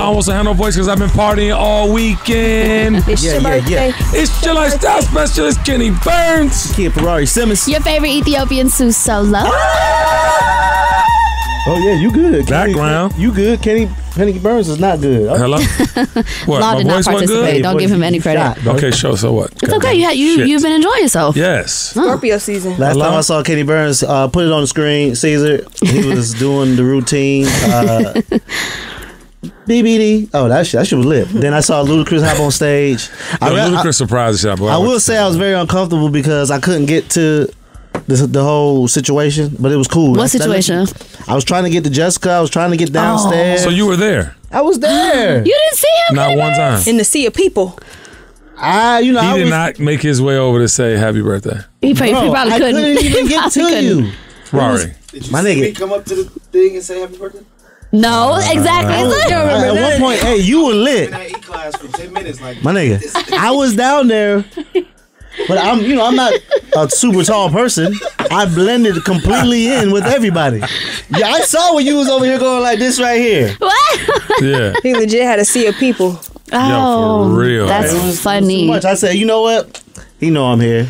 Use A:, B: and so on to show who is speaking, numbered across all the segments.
A: I almost had no voice because I've been partying all weekend.
B: It's your birthday.
A: It's your lifestyle specialist, Kenny Burns.
C: Kid Ferrari Simmons.
D: Your favorite Ethiopian, Sue Solo.
C: Oh yeah, you good.
A: Background.
C: You good. Kenny Burns is not good. Oh.
A: Hello? What?
D: Law
A: My
D: did not
A: voice wasn't
D: participate.
A: good?
D: Don't give him any credit.
A: Okay, so what?
D: It's okay. You've been enjoying yourself.
A: Yes.
B: Scorpio season.
C: Last time I saw Kenny Burns, put it on the screen, Caesar. He was doing the routine. BBD. Oh, that shit was lit. Then I saw Ludacris hop on stage.
A: Ludacris surprised the shit.
C: I will say I was very uncomfortable because I couldn't get to the whole situation, but it was cool.
D: What situation?
C: I was trying to get to Jessica. I was trying to get downstairs.
A: So you were there?
C: I was there.
D: You didn't see him?
A: Not one time.
B: In the sea of people.
A: He did not make his way over to say happy birthday.
D: He probably
C: I
D: couldn't.
C: couldn't even get to you.
A: Rory.
E: Did you
C: My
E: see
C: nigga.
E: me come up to the thing and say happy birthday?
D: No, exactly.
C: At one point, hey, you were lit.
E: In that E-class for 10 minutes. Like,
C: My nigga, I was down there, but I'm not a super tall person. I blended completely in with everybody. Yeah, I saw when you was over here going like this right here.
D: What?
A: Yeah.
B: He legit had a sea of people.
D: Oh,
A: for real.
D: That's
C: It was
D: funny.
C: too much. I said, you know what? He know I'm here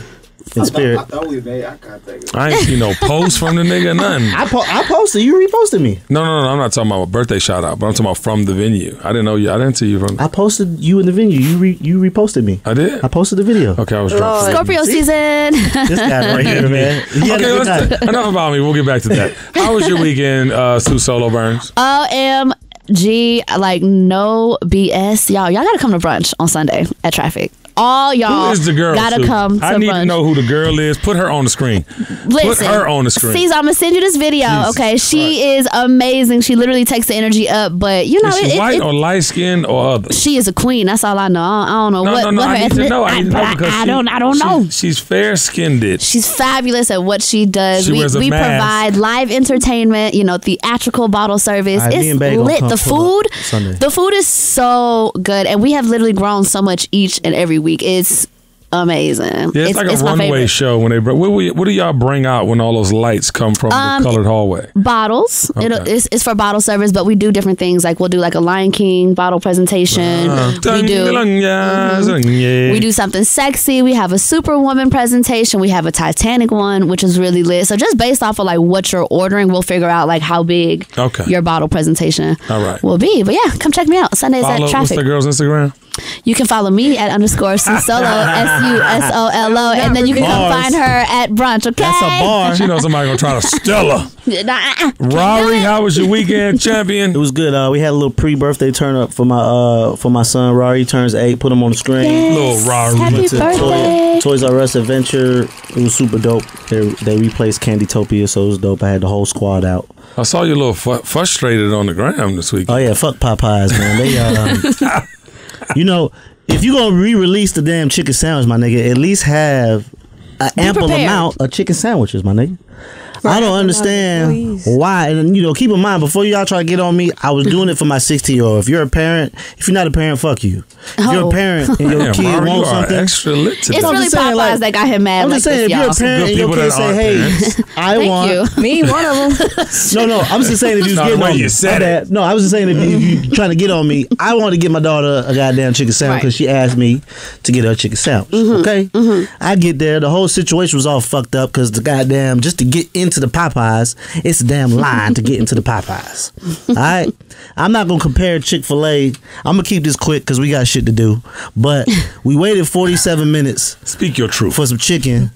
C: in spirit.
E: I thought we made eye contact.
A: I ain't see no post from the nigga, nothing.
C: I posted. You reposted me.
A: No, I'm not talking about a birthday shout out, but I'm talking about from the venue. I didn't know you. I didn't see you from.
C: I posted you in the venue. You reposted me.
A: I did.
C: I posted the video.
A: Okay, I was drunk.
D: Scorpio season.
C: This guy right here, man. He had a
A: Okay,
C: good time.
A: enough about me. We'll get back to that. How was your weekend, Sue Solo Burns?
D: OMG, like no BS. Y'all gotta come to brunch on Sunday at Traffic. All y'all
A: Who is the girl?
D: gotta
A: Sue?
D: come to
A: I need
D: brunch.
A: to know who the girl is. Put her on the screen.
D: Listen,
A: Put her on the screen.
D: Caesar, I'm gonna send you this video.
A: Jesus
D: okay, she is amazing. She literally takes the energy up. But you know,
A: Is she white or light skinned or other?
D: she is a queen. That's all I know. I don't know what
A: No,
D: her
A: I need to know. I need to know because
D: I don't know.
A: She's fair skinned.
D: She's fabulous at what she does.
A: She wears a
D: we
A: mask.
D: provide live entertainment, theatrical bottle service.
C: All right, me
D: It's
C: and Bae gonna
D: lit.
C: come
D: The
C: pull up
D: food,
C: Sunday.
D: the food is so good, and we have literally grown so much each and every week. It's amazing.
A: Yeah, it's like a
D: my
A: runway
D: favorite.
A: show when they bring. What do y'all bring out when all those lights come from the colored hallway?
D: Bottles.
A: Okay.
D: It's for bottle service, but we do different things. Like we'll do like a Lion King bottle presentation. We do something sexy. We have a Superwoman presentation. We have a Titanic one, which is really lit. So just based off of like what you're ordering, we'll figure out like how big your bottle presentation will be. But yeah, come check me out Sundays at
A: What's
D: Traffic.
A: the girl's Instagram?
D: You can follow me at _Susolo SUSOLO, and then you can come find her at brunch. Okay,
C: That's a bar.
A: She knows somebody gonna try to steal her.
D: Nah.
A: Rory, how was your weekend, champion?
C: It was good. We had a little pre-birthday turn up for my son Rory. He turns 8. Put him on the screen.
A: Little Rory.
D: Happy
C: Went to
D: birthday.
C: Toys R Us Adventure. It was super dope. They replaced Candytopia, so it was dope. I had the whole squad out.
A: I saw you a little frustrated on the gram this week.
C: Oh yeah, fuck Popeyes, man. They if you gonna re-release the damn chicken sandwich, my nigga, at least have an ample
D: prepared.
C: amount of chicken sandwiches, my nigga. I don't understand why. And keep in mind, before y'all try to get on me, I was doing it for my 16-year-old. If you're a parent, if you're not a parent, fuck you. If you're a parent and your
A: Damn,
C: kid
A: Rory, you
C: wants
A: are
C: something,
A: extra lit today.
D: It's
C: I'm
D: really
C: just saying,
D: Popeyes that got him mad.
C: I'm
D: like
C: just saying,
D: this,
C: if you're a
D: y'all.
C: parent and your
A: people
C: kid
A: that
C: say,
A: aren't
C: "Hey, I
D: Thank
C: want,"
D: you.
B: Me, one of them.
C: no, I'm just saying if you was
A: Not
C: getting
A: the way
C: on me,
A: you said
C: my
A: it.
C: bad. No, I was just saying if you trying to get on me, I want to get my daughter a goddamn chicken sandwich because she asked me to get her a chicken sandwich. Okay, I get there, the whole situation was all fucked up because the goddamn just to get into the Popeyes, it's a damn line to get into the Popeyes. All right, I'm not gonna compare Chick-fil-A. I'm gonna keep this quick because we got shit to do. But we waited 47 minutes.
A: Speak your truth.
C: For some chicken.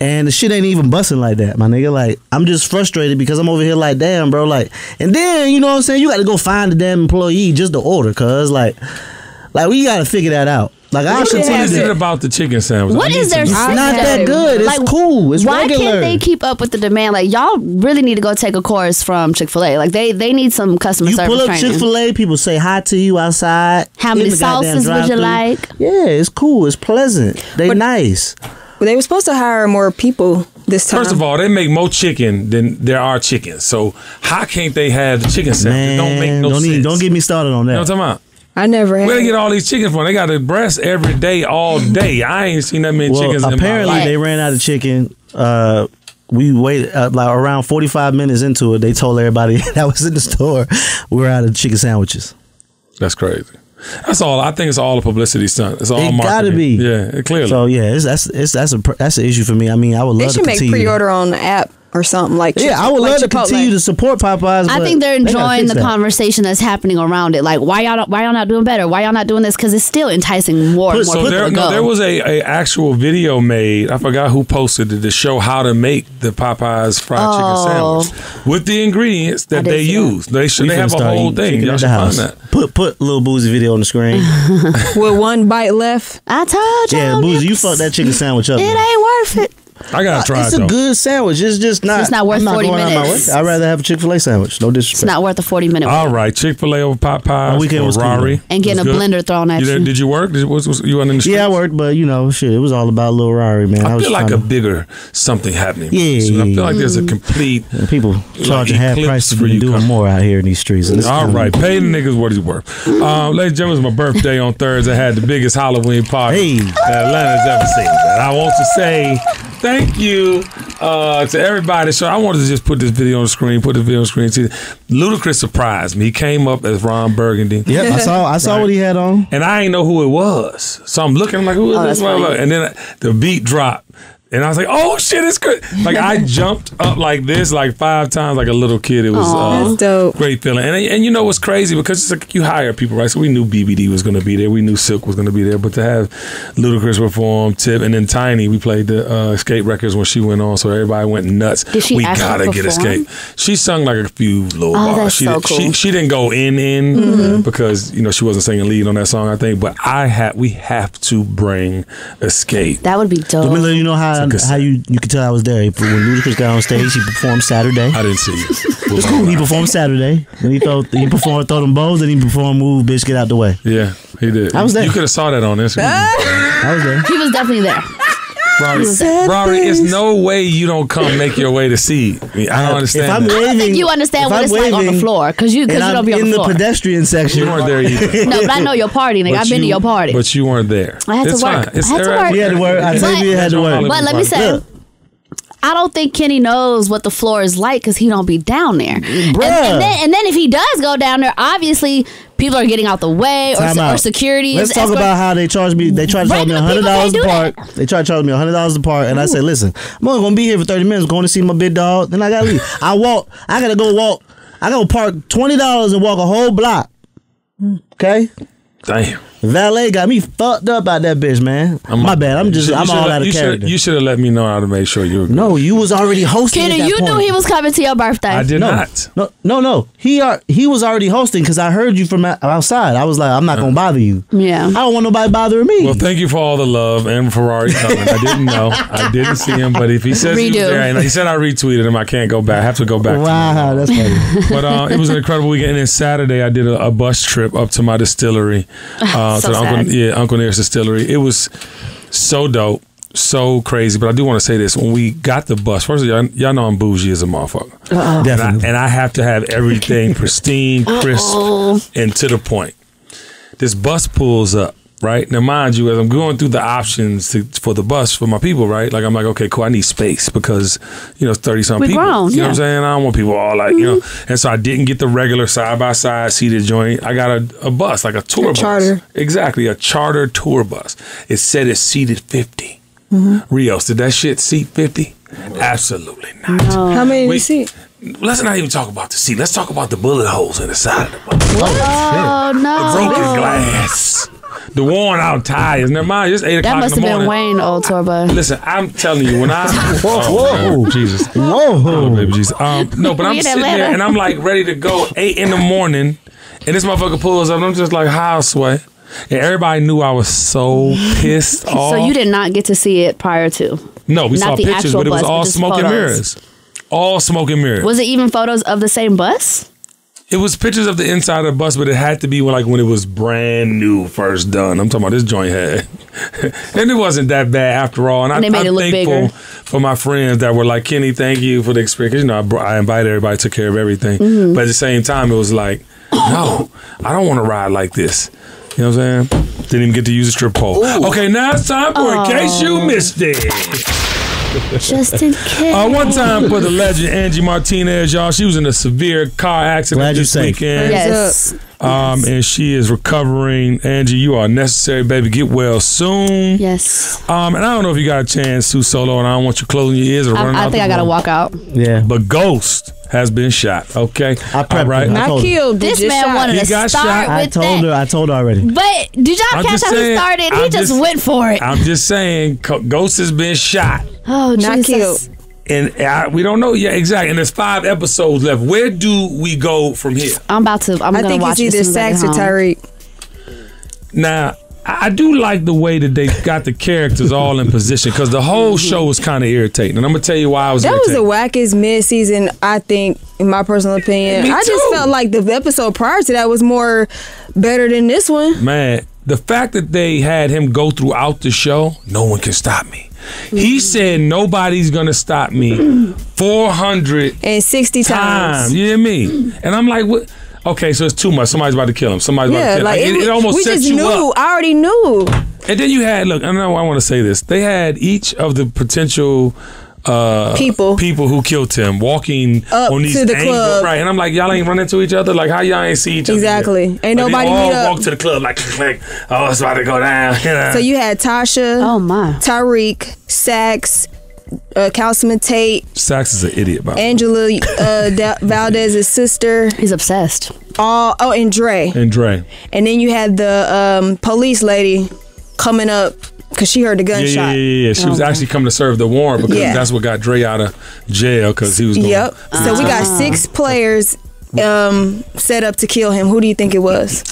C: And the shit ain't even busting like that, my nigga. Like, I'm just frustrated because I'm over here like, damn, bro. Like, and then, you know what I'm saying? You got to go find the damn employee just to order, cuz. Like we got to figure that out. Like, I should
A: What
C: tell
A: is
C: you
A: it
C: that.
A: about the chicken sandwich?
D: What is their
C: It's
D: secret?
C: not that good. It's
D: Like,
C: cool. It's
D: Why
C: regular.
D: can't they keep up with the demand? Like y'all really need to go take a course from Chick-fil-A. Like they need some customer
C: You
D: service
C: pull up
D: training.
C: Chick-fil-A, people say hi to you outside.
D: How
C: in
D: many
C: the goddamn
D: sauces would you
C: drive-thru.
D: like?
C: Yeah, it's cool. It's pleasant. They nice.
B: Well, they were supposed to hire more people this time.
A: First of all, they make more chicken than there are chickens. So how can't they have the chicken sandwich? It don't make no sense.
C: Don't get me started on that.
A: You know what I'm talking about?
B: I never had.
A: Where they get all these chickens from? They got the breast every day, all day. I ain't seen that many chickens in my
C: apparently
A: life.
C: they ran out of chicken. We waited like around 45 minutes into it. They told everybody that was in the store we were out of chicken sandwiches.
A: That's crazy. That's all. I think it's all a publicity stunt. It's all
C: It
A: marketing.
C: gotta be.
A: Yeah, clearly.
C: So yeah, that's an issue for me. I mean, I would
B: They
C: love to
B: should make
C: continue.
B: pre-order on the app or something like.
C: Yeah, I would
B: like
C: love to
B: Chipotle.
C: continue to support Popeyes.
D: I
C: but
D: think they're
C: they gotta
D: enjoying
C: fix
D: the
C: that.
D: conversation that's happening around it. Like, why y'all not doing better? Why y'all not doing this? Because it's still enticing more and more
A: So
D: people to go.
A: there was a actual video made. I forgot who posted it to show how to make the Popeyes fried chicken sandwich with the ingredients that they use. They have a whole thing. Y'all should find that.
C: Put Lil Boozy video on the screen.
B: With one bite left.
D: I told you.
C: Yeah, Boozy, you fucked that chicken sandwich up.
D: It
C: man.
D: ain't worth it.
A: I gotta try
C: It's
A: it
C: a
A: though.
C: good sandwich. It's just not.
D: It's not worth
C: I'm not
D: 40
C: going out my
D: minutes.
C: way. I'd rather have a Chick-fil-A sandwich. No disrespect.
D: It's not worth a 40-minute wait.
A: All right, Chick-fil-A over Popeyes.
C: My weekend was cool,
A: Ferrari.
C: though.
D: And getting
A: Was
D: a
A: good?
D: blender thrown at you.
A: Did you work? You went in the streets?
C: Yeah, I worked, but you know, shit, it was all about Lil Rari, man.
A: I
C: was
A: feel like
C: trying
A: a bigger something happening.
C: Yeah,
A: So I
C: yeah,
A: feel like there's a
C: yeah.
A: complete
C: people charging half
A: eclipse
C: price to
A: for
C: be
A: you
C: doing
A: coming.
C: more out here in these streets. And it's
A: All
C: kinda-
A: right, pay the niggas what he's worth. Ladies and gentlemen, it was my birthday on Thursday. I had the biggest Halloween party that Atlanta's ever seen. And I want to say thank you to everybody. So I wanted to just put this video on the screen. See, Ludacris surprised me. He came up as Ron Burgundy.
C: Yep, I saw what he had on.
A: And I ain't know who it was. So I'm looking, I'm like, who is this motherfucker? And then the beat dropped. And I was like, oh shit, it's good. Like I jumped up like this like 5 times like a little kid. It was
B: That's dope.
A: great feeling. And you know what's crazy? Because it's like you hire people, right? So we knew BBD was going to be there. We knew Silk was going to be there. But to have Ludacris perform, Tip, and then Tiny, we played the Escape records when she went on. So everybody went nuts.
D: Did she
A: we
D: actually
A: gotta get
D: perform?
A: Escape. She sung like a few little bars.
D: that's
A: She,
D: so
A: did-
D: cool.
A: she didn't go in because you know she wasn't singing lead on that song, I think. But we have to bring Escape.
D: That would be dope.
C: Let me let you know how you could tell I was there. When Ludacris got on stage, he performed Saturday.
A: I didn't see you.
C: It's cool. He performed Saturday. Then he performed Throw Them Bows. Then he performed Move, Bitch, Get Out the Way.
A: Yeah, he did.
C: I was there.
A: You could have saw that on Instagram.
C: I was there.
D: He was definitely there.
A: Rory, it's no way you don't come make your way to see. I mean, I don't understand.
C: If I'm
A: that.
D: I think
C: waving,
D: you understand
C: if
D: what
C: I'm
D: it's like on the
C: waving
D: floor because you
C: and I'm
D: don't be on
C: in
D: the
C: the
D: floor.
C: pedestrian section.
A: You weren't there either.
D: No, but I know your party, nigga.
A: But
D: I've been to your party.
A: But you weren't there.
D: I had to
A: It's
D: work.
A: fine. It's
D: I had to
A: alright.
D: work.
C: He had to work. I think he had to work.
D: But let me say,
C: Look.
D: I don't think Kenny knows what the floor is like because he don't be down there. And
C: Bruh.
D: then if he does go down there, obvionusly people are getting out the way
C: Time
D: or
C: out.
D: security.
C: Let's
D: is
C: talk
D: escort-
C: about how they charge me. They tried to charge me
D: Regular people
C: $100
D: can't do
C: a part. They tried to charge me $100 a part, and I said, "Listen, I'm only gonna be here for 30 minutes. Going to see my big dog. Then I gotta leave. I gotta go walk. I gotta park $20 and walk a whole block. Okay."
A: Damn.
C: Valet got me fucked up out that bitch, man. My bad. I'm all out of character.
A: You should have let me know how to make sure you were good.
C: No, you was already hosting.
D: Kenny,
C: at that
D: you knew
C: point.
D: he was coming to your birthday.
A: I did
C: No,
A: not.
C: no. He was already hosting because I heard you from outside. I was like, I'm not gonna bother you.
D: Yeah.
C: I don't want nobody bothering me.
A: Well, thank you for all the love and Ferrari coming. I didn't know. I didn't see him, but if he says he was
D: Redo.
A: there, and he said I retweeted him, I can't go back. I have to go back.
C: Wow, that's funny.
A: But it was an incredible weekend. And then Saturday, I did a bus trip up to my distillery,
D: So
A: to
D: sad.
A: Uncle Near's distillery. It was so dope, so crazy. But I do want to say this: when we got the bus, first of all, y'all know I'm bougie as a motherfucker,
C: Definitely.
A: and I have to have everything pristine, crisp, and to the point. This bus pulls up. Right now, mind you, as I'm going through the options for the bus for my people, right? Like I'm like, okay, cool. I need space because it's 30-something
D: We
A: people.
D: grown,
A: you know what I'm
D: yeah.
A: saying? I don't want people all like And so I didn't get the regular side by side seated joint. I got a bus, like a tour bus.
B: charter.
A: Exactly, a charter tour bus. It said it seated 50. Rios, did that shit seat 50? Absolutely not.
B: How many did
A: We-
B: you see?
A: Let's not even talk about the seat. Let's talk about the bullet holes in the side of the bus.
D: Oh, no.
A: Broken glass. The worn out tires. Never mind. It's 8
D: That
A: o'clock
D: must
A: in
D: have
A: the
D: been
A: morning.
D: Wayne, old tour bus.
A: Listen, I'm telling you, when I
C: Whoa.
A: Jesus,
C: Whoa.
A: oh, baby Jesus, no, but I'm
D: We in
A: sitting there
D: Atlanta.
A: and I'm like ready to go 8 in the morning, and this motherfucker pulls up, and I'm just like, how sway, and everybody knew I was so pissed off.
D: So you did not get to see it prior to.
A: No, we
D: not
A: saw
D: the
A: pictures,
D: actual
A: but it was
D: bus, but
A: all
D: just
A: smoke and
D: photos.
A: mirrors, all smoke and mirrors.
D: Was it even photos of the same bus?
A: It was pictures of the inside of the bus, but it had to be when it was brand new, first done. I'm talking about this joint had, and it wasn't that bad after all. And
D: they made
A: I'm
D: it look
A: thankful
D: bigger.
A: for my friends that were like, Kenny, thank you for the experience. I invited everybody, took care of everything.
D: Mm-hmm.
A: But at the same time, it was like, no, I don't want to ride like this. You know what I'm saying? Didn't even get to use a strip pole. Okay, now it's time for In Case You Missed It.
D: Just in case.
A: One time for the legend Angie Martinez, y'all. She was in a severe car accident
C: Glad you're
A: this
C: safe.
A: weekend.
D: Yes.
A: And she is recovering. Angie, you are necessary, baby. Get well soon.
D: Yes.
A: And I don't know if you got a chance to Solo, and I don't want you closing your ears or running out.
D: I think I gotta walk out.
C: Yeah.
A: But Ghost has been shot. Okay.
C: I prepped
A: right.
B: Not killed.
D: This man
B: shot.
D: wanted
A: He
D: to
A: got
D: start
A: shot.
D: with
C: I told her already.
D: But did y'all catch how he started? He just went for it.
A: I'm just saying, Ghost has been shot.
D: Oh,
B: Not
D: Jesus.
B: killed.
A: And we don't know yet exactly. And there's 5 episodes left. Where do we go from here?
D: I'm going to watch
B: it's either Sax or Tariq.
A: Now, I do like the way that they got the characters all in position, because the whole show was kind of irritating. And I'm going to tell you why I was irritated.
B: That was the wackest mid-season, I think, in my personal opinion.
A: Me
B: I just
A: too.
B: felt like the episode prior to that was more better than this one.
A: Man, the fact that they had him go throughout the show, no one can stop me. He said nobody's gonna stop me 460 times. You hear me? And I'm like, what? Okay, so it's too much. Somebody's about to kill him. Somebody's about to kill him. It almost
B: we
A: sets
B: just
A: you
B: knew.
A: up.
B: I already knew.
A: And then you had, look, I know I want to say this. They had each of the potential people who killed him walking
B: up
A: on these
B: to the
A: angles,
B: club.
A: right? And I'm like, y'all ain't running into each other. Like, how y'all ain't see each other?
B: Exactly.
A: Yet?
B: Ain't
A: like,
B: nobody
A: they all
B: meet up.
A: walk to the club like, oh, it's about to go down.
B: So you had Tasha, Tariq, Sax, Councilman Tate.
A: Sax is an idiot, by the way.
B: Angela Valdez's sister.
D: He's obsessed.
B: And Dre.
A: And Dre.
B: And then you had the police lady coming up because she heard the gunshot.
A: Yeah. She was actually coming to serve the warrant because that's what got Dre out of jail, because he was going.
B: Yep. So we got 6 players set up to kill him. Who do you think it was?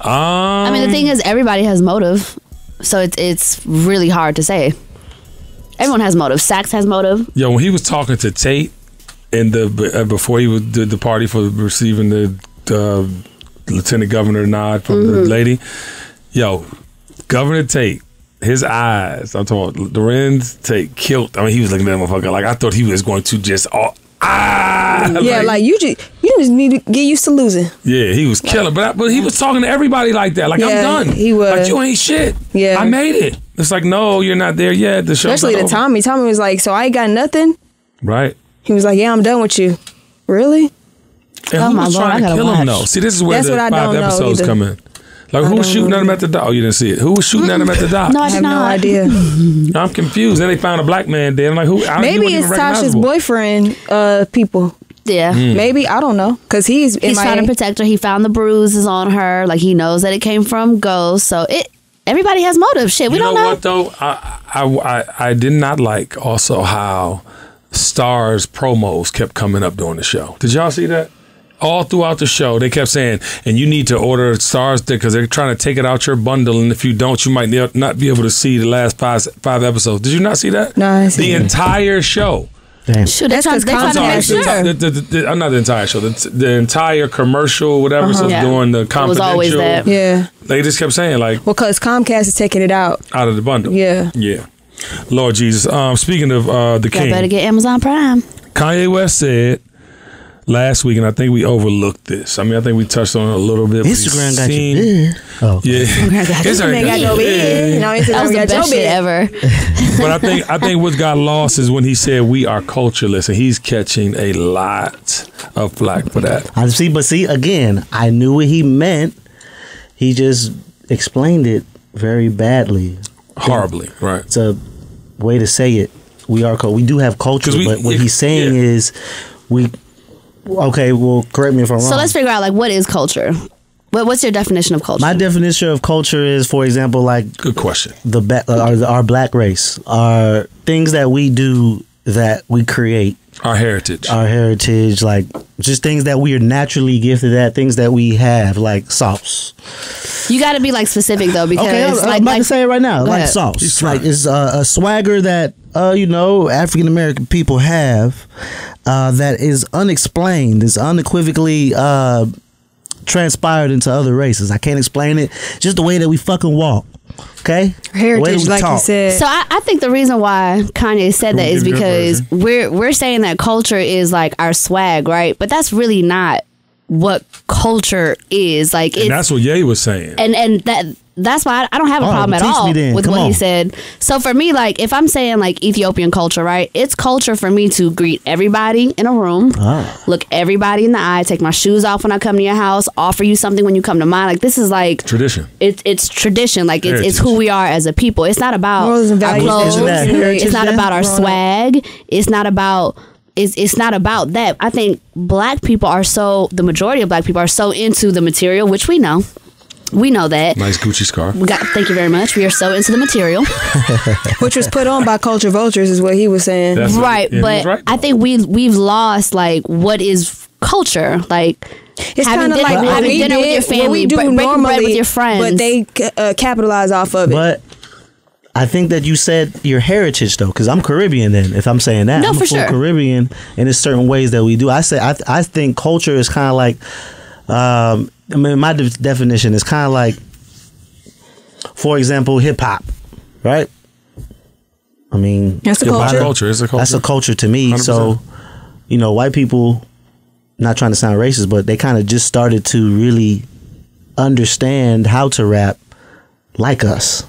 D: I mean, the thing is, everybody has motive, so it's really hard to say. Everyone has motive. Sax has motive.
A: Yo, when he was talking to Tate in the before he did the party for receiving the lieutenant governor nod from the lady, yo, Governor Tate, his eyes, I'm talking Lorenz Tate killed. I mean, he was looking at that motherfucker like I thought he was going to just
B: like you just need to get used to losing.
A: Yeah, he was killing, but he was talking to everybody like that. Like, I'm done.
B: He was
A: like, you ain't shit.
B: Yeah,
A: I made it. It's like, no, you're not there yet. The show's
B: especially to Tommy. Tommy was like, so I ain't got nothing.
A: Right.
B: He was like, yeah, I'm done with you. Really?
A: And who was trying to kill him though? See, this is where the 5 episodes come in. Like, who was shooting at him at the dock? Oh, you didn't see it. Who was shooting at him at the dock?
B: No, I have no idea.
A: I'm confused. Then they found a black man dead. I'm like, who?
B: Maybe it's Tasha's boyfriend. People.
D: Yeah.
B: Maybe, I don't know, because he's
D: trying to protect her. He found the bruises on her. Like, he knows that it came from Ghost. So everybody has motive. Shit, we don't know.
A: You know what though? I did not like also how Star's promos kept coming up during the show. Did y'all see that? All throughout the show, they kept saying, and you need to order Stars because they're trying to take it out your bundle, and if you don't, you might not be able to see the last five episodes. Did you not see that?
B: No, I see
A: the entire show.
C: Damn.
D: Sure, they're trying to make sure.
A: Not the entire show. The entire commercial, whatever. So doing the confidential. It was always that.
B: Yeah.
A: They just kept saying like,
B: well, because Comcast is taking it out
A: of the bundle.
B: Yeah.
A: Lord Jesus. Speaking of the King,
D: better get Amazon Prime.
A: Kanye West said last week, and I think we overlooked this. I mean, I think we touched on it a little bit.
C: Instagram got you big. Oh,
A: yeah.
B: Instagram got your big. No, Instagram
D: that was the best shit ever.
A: But I think what got lost is when he said we are cultureless, and he's catching a lot of flack for that.
C: But see, again, I knew what he meant. He just explained it very badly,
A: horribly. Right.
C: It's a way to say it. We do have culture, but what he's saying is we. Okay, well, correct me if I'm wrong.
D: So let's figure out, like, what is culture? What's your definition of culture?
C: My definition of culture is, for example, like...
A: Good question.
C: Our black race. Are things that we do that we create.
A: Our heritage.
C: Like, just things that we are naturally gifted at, things that we have, like sauce.
D: You got to be, like, specific, though, because... Okay,
C: I'm about to say it right now. Like sauce. Like, it's a swagger that, African-American people have... that is unexplained, is unequivocally transpired into other races. I can't explain it. Just the way that we fucking walk. Okay?
B: Heritage, like you said.
D: So I think the reason why Kanye said that is because we're saying that culture is like our swag, right? But that's really not what culture is. Like,
A: and that's what Ye was saying.
D: And that that's why I don't have a problem at all with what he said. So for me, like, if I'm saying like Ethiopian culture, right? It's culture for me to greet everybody in a room, look everybody in the eye, take my shoes off when I come to your house, offer you something when you come to mine. Like, this is like
A: tradition.
D: It's tradition. Like, it's who we are as a people. It's not about
B: morals and
D: our
B: values.
D: clothes. It's not about our swag. It's not about. It's not about that. I think the majority of black people are so into the material, which we know. We know that.
A: Nice Gucci scarf.
D: Thank you very much. We are so into the material.
B: Which was put on by culture vultures is what he was saying.
D: Right, but I think we've lost, like, what is culture. Like,
B: it's kind of like
D: having dinner with your family, breaking bread with your friends.
B: But they capitalize off of it.
C: But I think that you said your heritage, though, because I'm Caribbean. Then, if I'm saying that,
D: no,
C: I'm
D: for sure
C: Caribbean, and there's certain ways that we do. I think culture is kind of like. I mean, my definition is kind of like, for example, hip hop, right? I mean,
B: that's a culture.
A: It's a culture.
C: That's a culture to me.
A: 100%.
C: So, white people, not trying to sound racist, but they kind of just started to really understand how to rap like us.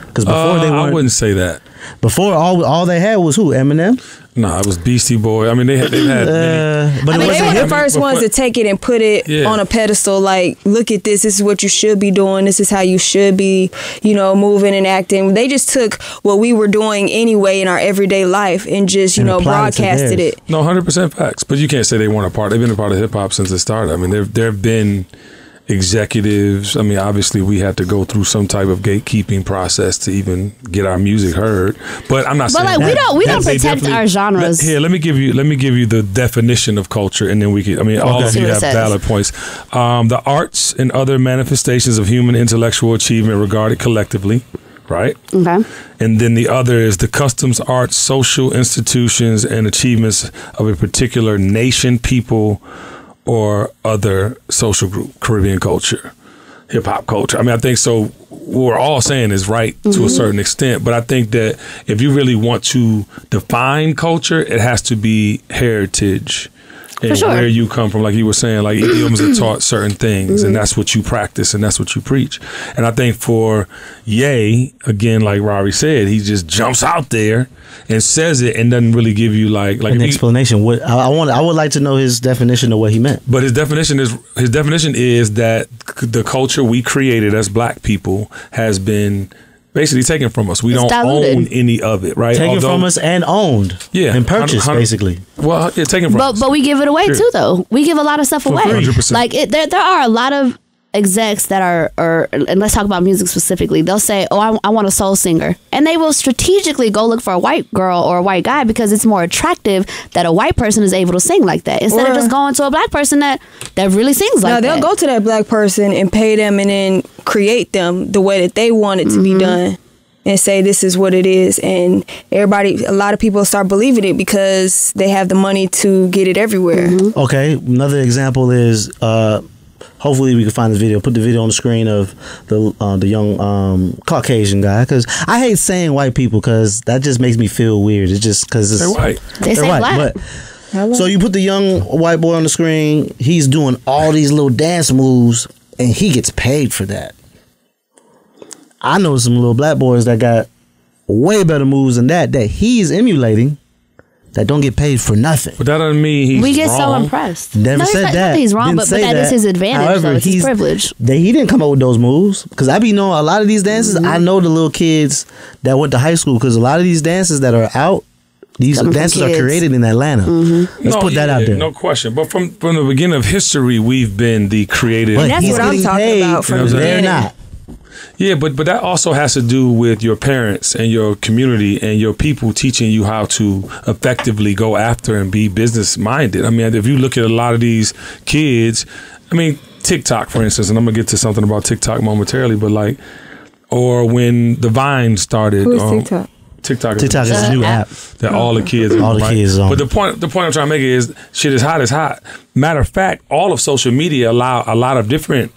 C: Because before they weren't.
A: I wouldn't say that.
C: Before all they had was who? Eminem?
A: No, it was Beastie Boy. I mean, they had many,
C: but
B: they were the first ones to take it and put it on a pedestal. Like, look at this. This is what you should be doing. This is how you should be, moving and acting. They just took what we were doing anyway in our everyday life and just, broadcasted it.
A: No, 100% facts. But you can't say they weren't a part. They've been a part of hip hop since it started. I mean, there have been executives. I mean, obviously we had to go through some type of gatekeeping process to even get our music heard. But I'm not saying
D: like, we don't protect our genres.
A: Here, let me give you the definition of culture, and then we can. I mean, all of you have valid points. The arts and other manifestations of human intellectual achievement regarded collectively. Right.
D: Okay.
A: And then the other is the customs, arts, social institutions, and achievements of a particular nation, people, or other social group, Caribbean culture, hip hop culture. I mean, I think so. What we're all saying is right to a certain extent, but I think that if you really want to define culture, it has to be heritage and where you come from. Like you were saying, like idioms are taught certain things, and that's what you practice and that's what you preach. And I think for Ye, again, like Rari said, he just jumps out there and says it and doesn't really give you like
C: an explanation. What I would like to know his definition of what he meant.
A: But his definition is that the culture we created as black people has been basically taken from us. We don't own any of it, right?
C: Taken from us and owned. Yeah. And purchased, basically.
A: Well, yeah, taken from us.
D: But we give it away too, though. We give a lot of stuff away. 100%. Like, there are a lot of execs that are, and let's talk about music specifically. They'll say, oh, I want a soul singer. And they will strategically go look for a white girl or a white guy because it's more attractive that a white person is able to sing like that instead of just going to a black person that really sings like that.
B: No, they'll go to that black person and pay them and then create them the way that they want it to be done and say this is what it is. And a lot of people start believing it because they have the money to get it everywhere.
C: Okay, another example is hopefully we can find this video. Put the video on the screen of the young Caucasian guy, because I hate saying white people because that just makes me feel weird. It's just because
A: they're white.
D: They say
C: white,
D: black.
C: But, so you put the young white boy on the screen. He's doing all these little dance moves, and he gets paid for that. I know some little black boys that got way better moves than that he's emulating, that don't get paid for nothing.
A: But that doesn't mean he's
D: We get
A: wrong.
D: so impressed.
C: Never said that.
D: He's wrong, but that is his advantage. However, it's his privilege.
C: He didn't come up with those moves. Because I be knowing a lot of these dances. I know the little kids that went to high school, because a lot of these dances that are out, these dances are created in Atlanta. Let's put that out there.
A: No question. But from the beginning of history, we've been the creative.
B: But that's what I'm talking about from the beginning.
C: They're not.
A: Yeah, but that also has to do with your parents and your community and your people teaching you how to effectively go after and be business minded. I mean, if you look at a lot of these kids, I mean, TikTok, for instance, and I'm gonna get to something about TikTok momentarily, but or when the Vine started.
B: Who's TikTok?
A: TikTok
C: is a new app
A: that all the kids are on. But the point I'm trying to make is shit is hot. Matter of fact, all of social media allow a lot of different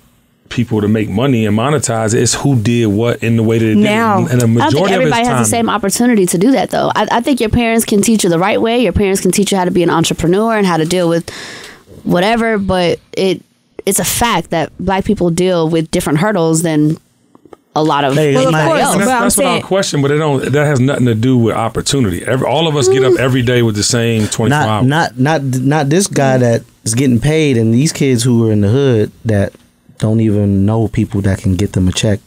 A: people to make money and monetize. It's who did what in the way that it
B: now.
A: did. And the majority
D: I don't think everybody has the same opportunity to do that, though. I think your parents can teach you the right way. Your parents can teach you how to be an entrepreneur and how to deal with whatever. But it's a fact that black people deal with different hurdles than a lot of
B: well, of course,
A: that's without question, but that has nothing to do with opportunity. All of us get up every day with the same 24 hours.
C: Not this guy that is getting paid, and these kids who are in the hood that don't even know people that can get them a check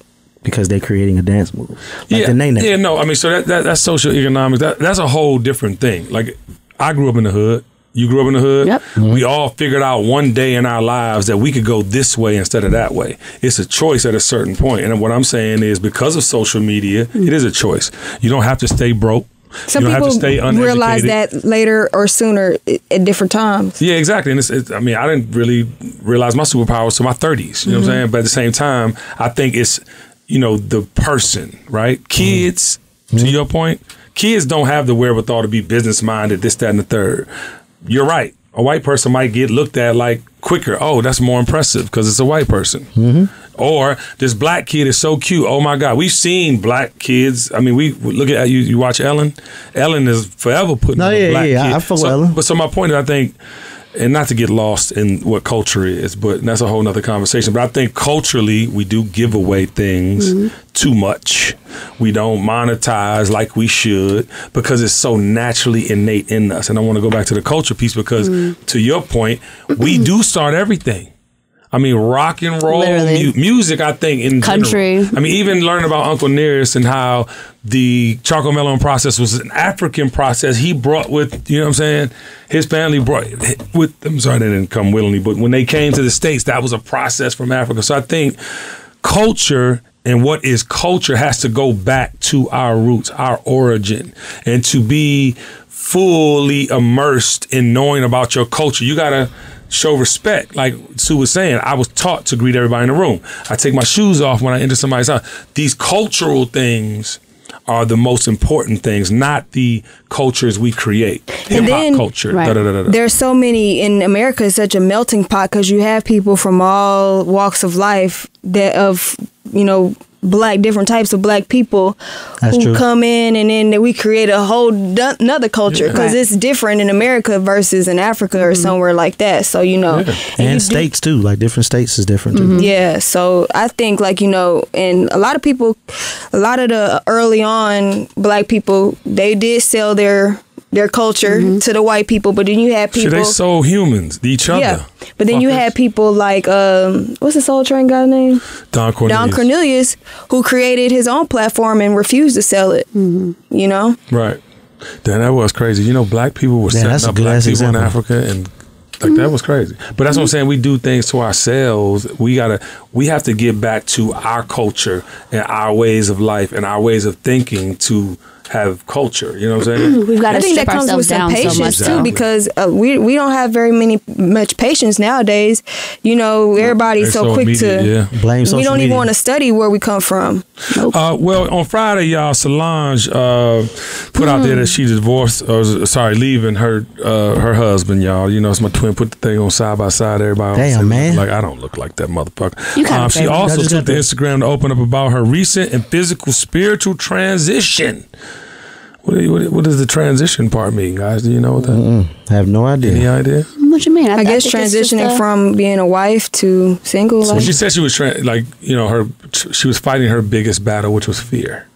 C: because they're creating a dance move. Like
A: no. I mean, so that's social economics. That's a whole different thing. Like, I grew up in the hood. You grew up in the hood.
D: Yep.
C: Mm-hmm.
A: We all figured out one day in our lives that we could go this way instead of that way. It's a choice at a certain point. And what I'm saying is, because of social media, it is a choice. You don't have to stay broke.
B: Some
A: you don't
B: people
A: have to stay uneducated.
B: realize that later or sooner at different times.
A: Yeah, exactly. And I mean, I didn't really realize my superpowers till my 30s. You know what I'm saying? But at the same time, I think it's, the person, right? Kids, to your point, kids don't have the wherewithal to be business minded, this, that, and the third. You're right. A white person might get looked at like quicker. Oh, that's more impressive because it's a white person. Mm-hmm. Or this black kid is so cute. Oh my God, we've seen black kids. I mean, we look at you. You watch Ellen. Ellen is forever putting on a black kid.
C: I fuck with Ellen.
A: But so my point is, I think, and not to get lost in what culture is, but that's a whole nother conversation. But I think culturally, we do give away things too much. We don't monetize like we should because it's so naturally innate in us. And I want to go back to the culture piece because, to your point, we do start everything. I mean, rock and roll music, I think, in
D: country.
A: General. I mean, even learning about Uncle Nearest and how the charcoal melon process was an African process. He brought with, you know what I'm saying? His family brought with, I'm sorry, they didn't come willingly, but when they came to the States, that was a process from Africa. So I think culture and what is culture has to go back to our roots, our origin, and to be fully immersed in knowing about your culture. You got to show respect. Like Sue was saying, I was taught to greet everybody in the room. I take my shoes off when I enter somebody's house. These cultural things are the most important things, not the cultures we create. Hip-hop culture.
B: Right. There's so many in America. It's such a melting pot because you have people from all walks of life black, different types of black people who come in, and then we create a whole another culture because it's different in America versus in Africa or somewhere like that. So,
C: and states too, like different states is different too.
B: Yeah. So I think and a lot of people, a lot of the early on black people, they did sell their culture to the white people, but then you had people.
A: They sold humans to each other.
B: Yeah, but then you had people like what's the Soul Train guy's name?
A: Don
B: Cornelius, who created his own platform and refused to sell it.
A: Right. Damn, that was crazy. Black people were setting up black people in Africa, and that was crazy. But that's what I'm saying. We do things to ourselves. We have to get back to our culture and our ways of life and our ways of thinking to have culture. You know what I'm saying?
D: We've got to strip
B: that comes
D: ourselves
B: with some
D: down
B: patience
D: so much
B: too, because we don't have much patience nowadays. Everybody's so quick to
C: blame social
B: media. We don't even want to study where we come from.
D: Nope.
A: Well, on Friday, y'all, Solange put out there that she divorced, leaving her husband, y'all. It's my twin. Put the thing on side by side. Everybody,
C: damn man,
A: like I don't look like that motherfucker.
D: She
A: also took to Instagram to open up about her recent and physical spiritual transition. What does the transition part mean, guys? Do you know what that?
C: I have no idea.
A: Any idea?
D: What you mean?
B: I guess transitioning from being a wife to single.
A: So she said she was she was fighting her biggest battle, which was fear.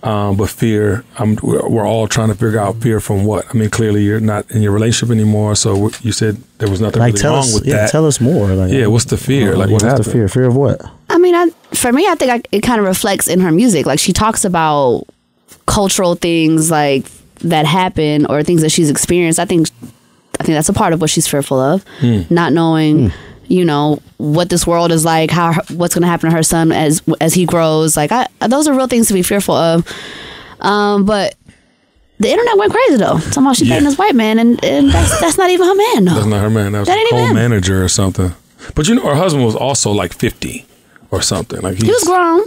A: But fear, we're all trying to figure out fear from what? I mean, clearly you're not in your relationship anymore. So you said there was nothing really wrong with that.
C: Tell us more.
A: What's the fear? What
C: what's
A: happened?
C: the fear? Fear of what?
D: I mean, for me, I think it kind of reflects in her music. Like, she talks about cultural things like that happen or things that she's experienced. I think that's a part of what she's fearful of, not knowing. What this world is like, what's going to happen to her son as he grows. Like, those are real things to be fearful of. But the internet went crazy though. Somehow she dating this white man, and that's not even her man. No.
A: That's not her man. That was a co-manager or something. But her husband was also like 50 or something. Like
D: he was grown.